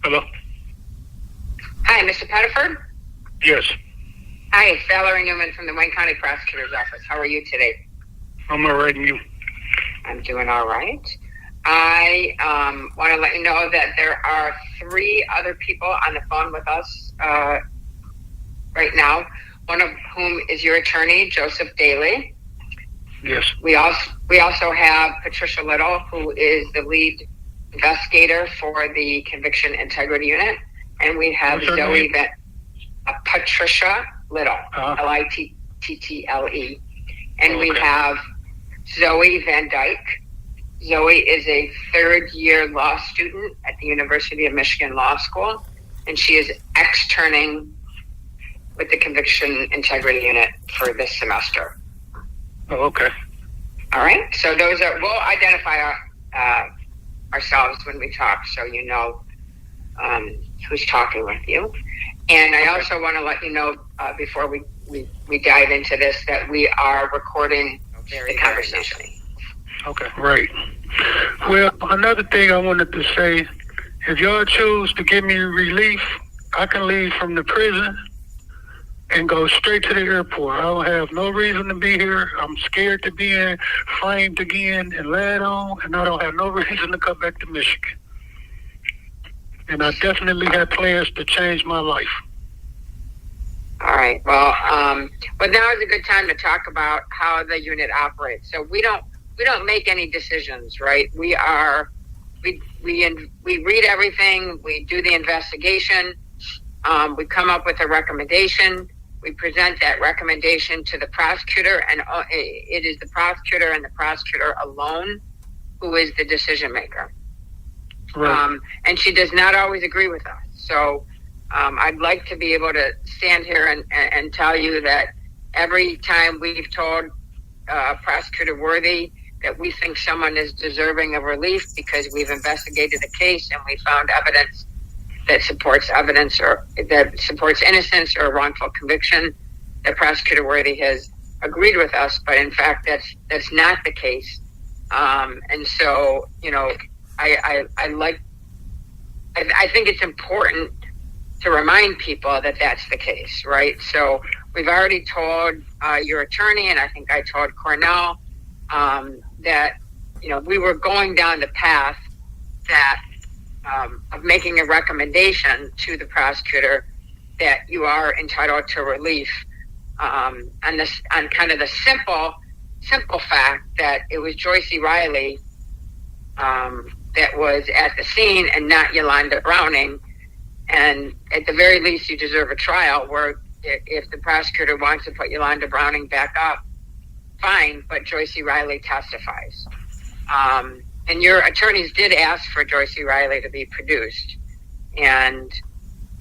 Hello? Hi, Mr. Pettiford? Yes. Hi, it's Valerie Newman from the Wayne County Prosecutor's Office. How are you today? I'm all right, and you? I'm doing all right. I want to let you know that there are 3 other people on the phone with us right now, one of whom is your attorney, Joseph Daly. Yes. We also have Patricia Little, who is the lead investigator for the Conviction Integrity Unit. And we have Patricia Little, Little. And we have Zoe Van Dyke. Zoe is a 3rd-year law student at the University of Michigan Law School, and she is externing with the Conviction Integrity Unit for this semester. Oh, okay. All right. So we'll identify ourselves when we talk, so you know who's talking with you. And I also want to let you know before we dive into this that we are recording the conversation. Okay, right. Well, another thing I wanted to say, if y'all choose to give me relief, I can leave from the prison and go straight to the airport. I don't have no reason to be here. I'm scared to be framed again and laid on, and I don't have no reason to come back to Michigan. And I definitely have plans to change my life. All right. Well, but now is a good time to talk about how the unit operates. So we don't make any decisions, right? We read everything. We do the investigation. We come up with a recommendation. We present that recommendation to the prosecutor, and it is the prosecutor and the prosecutor alone who is the decision maker. Right. And she does not always agree with us. So I'd like to be able to stand here and tell you that every time we've told Prosecutor Worthy that we think someone is deserving of relief because we've investigated the case and we found evidence that supports innocence or wrongful conviction, that Prosecutor Worthy has agreed with us. But in fact, that's not the case. And so, you know, I think it's important to remind people that that's the case, right? So we've already told your attorney, and I think I told Cornell, that, you know, we were going down the path that of making a recommendation to the prosecutor that you are entitled to relief on kind of the simple fact that it was Joyce Riley that was at the scene and not Yolanda Browning. And at the very least, you deserve a trial where if the prosecutor wants to put Yolanda Browning back up, fine, but Joyce Riley testifies. And your attorneys did ask for Joyce Riley to be produced. And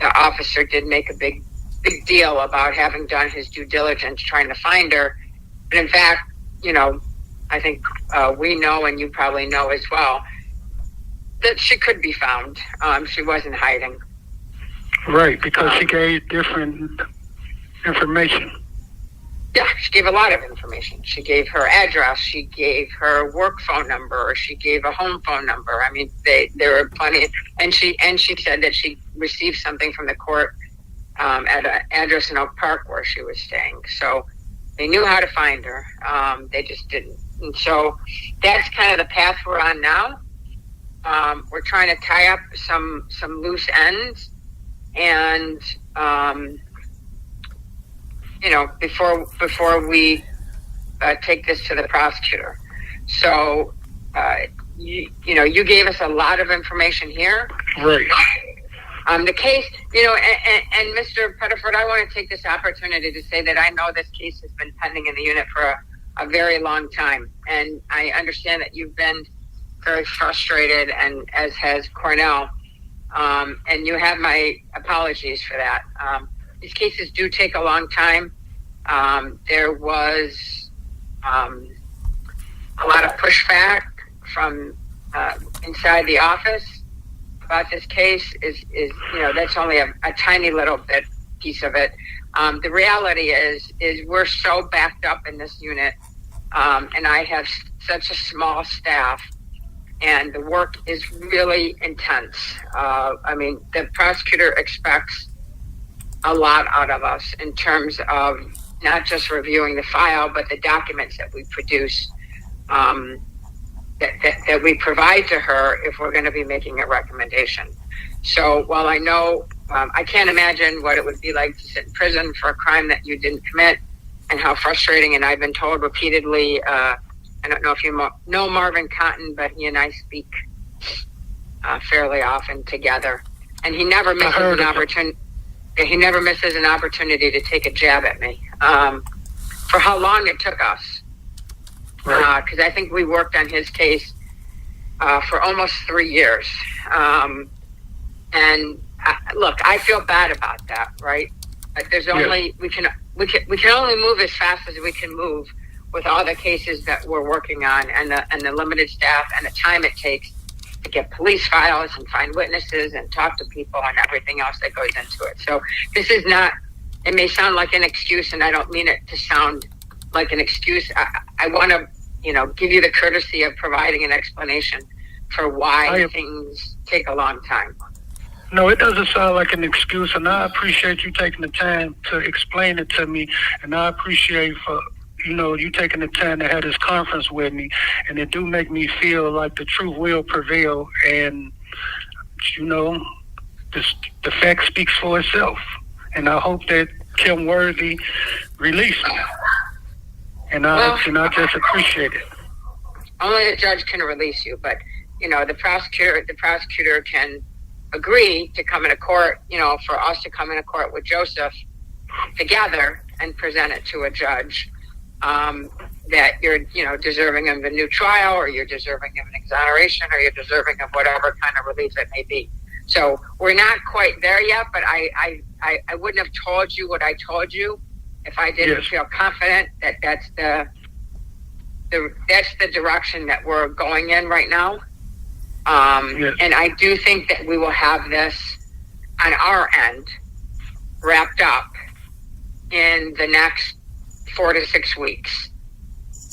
the officer did make a big deal about having done his due diligence trying to find her. But in fact, you know, I think we know, and you probably know as well, that she could be found. She wasn't hiding. Right, because she gave different information. Yeah, she gave a lot of information. She gave her address. She gave her work phone number. She gave a home phone number. I mean, there were plenty. And she said that she received something from the court at an address in Oak Park where she was staying. So they knew how to find her. They just didn't. And so that's kind of the path we're on now. We're trying to tie up some loose ends, and you know, before we take this to the prosecutor. So you gave us a lot of information here. Right. The case, you know, and Mr. Pettiford, I want to take this opportunity to say that I know this case has been pending in the unit for a very long time, and I understand that you've been very frustrated, and as has Cornell, and you have my apologies for that. These cases do take a long time. There was a lot of pushback from inside the office about this case. Is you know, that's only a tiny little piece of it. The reality is we're so backed up in this unit, and I have such a small staff and the work is really intense. I mean, the prosecutor expects a lot out of us in terms of not just reviewing the file, but the documents that we produce, that we provide to her if we're going to be making a recommendation. So while I know, I can't imagine what it would be like to sit in prison for a crime that you didn't commit, and how frustrating, and I've been told repeatedly, I don't know if you know Marvin Cotton, but he and I speak fairly often together, and he never misses an opportunity. He never misses an opportunity to take a jab at me. For how long it took us, because I think we worked on his case for almost 3 years. And look, I feel bad about that, right? But there's only we can only move as fast as we can move with all the cases that we're working on, and the limited staff and the time it takes to get police files and find witnesses and talk to people and everything else that goes into it. So this is not, it may sound like an excuse, and I don't mean it to sound like an excuse. I want to, give you the courtesy of providing an explanation for why things take a long time. No, it doesn't sound like an excuse, and I appreciate you taking the time to explain it to me, and I appreciate you taking the time to have this conference with me, and it do make me feel like the truth will prevail, and the fact speaks for itself, and I hope that Kim Worthy released me, and I just appreciate it. Only the judge can release you, but the prosecutor can agree to come into court, for us to come into court with Joseph together and present it to a judge. That you're, deserving of a new trial, or you're deserving of an exoneration, or you're deserving of whatever kind of relief it may be. So we're not quite there yet, but I wouldn't have told you what I told you if I didn't feel confident that that's the direction that we're going in right now. And I do think that we will have this on our end wrapped up in the next 4 to 6 weeks.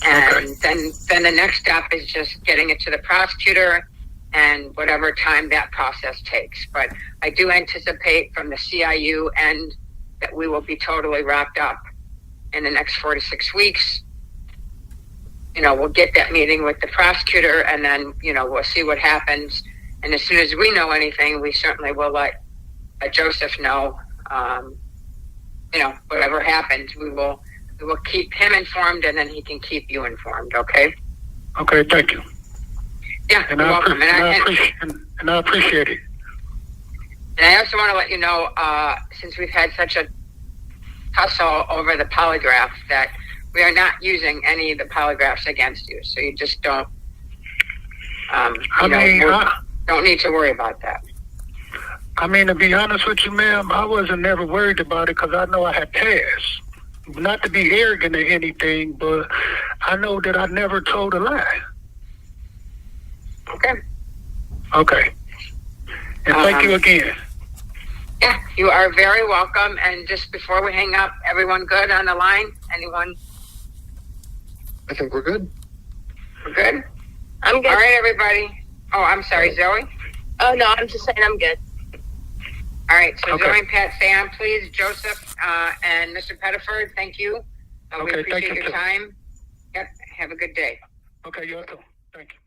And then the next step is just getting it to the prosecutor, and whatever time that process takes. But I do anticipate from the CIU end that we will be totally wrapped up in the next 4 to 6 weeks. We'll get that meeting with the prosecutor, and then, we'll see what happens. And as soon as we know anything, we certainly will let Joseph know. Whatever happens, we will keep him informed, and then he can keep you informed, okay? Okay, thank you. Yeah, you're welcome. And I appreciate it. And I also want to let you know, since we've had such a tussle over the polygraph, that we are not using any of the polygraphs against you. So you just don't, don't need to worry about that. I mean, to be honest with you, ma'am, I wasn't never worried about it because I know I had passed. Not to be arrogant or anything, but I know that I never told a lie. Okay. Okay. And thank you again. Yeah, you are very welcome. And just before we hang up, everyone good on the line? Anyone? I think we're good. We're good? I'm good. All right, everybody. Oh, I'm sorry, Zoe? Oh, no, I'm just saying I'm good. All right, so Okay. Zoe and Pat, stay on, please. Joseph and Mr. Pettiford, thank you. We Okay, thank appreciate you, your too. time. Yep, have a good day. Okay, you're welcome. Thank you.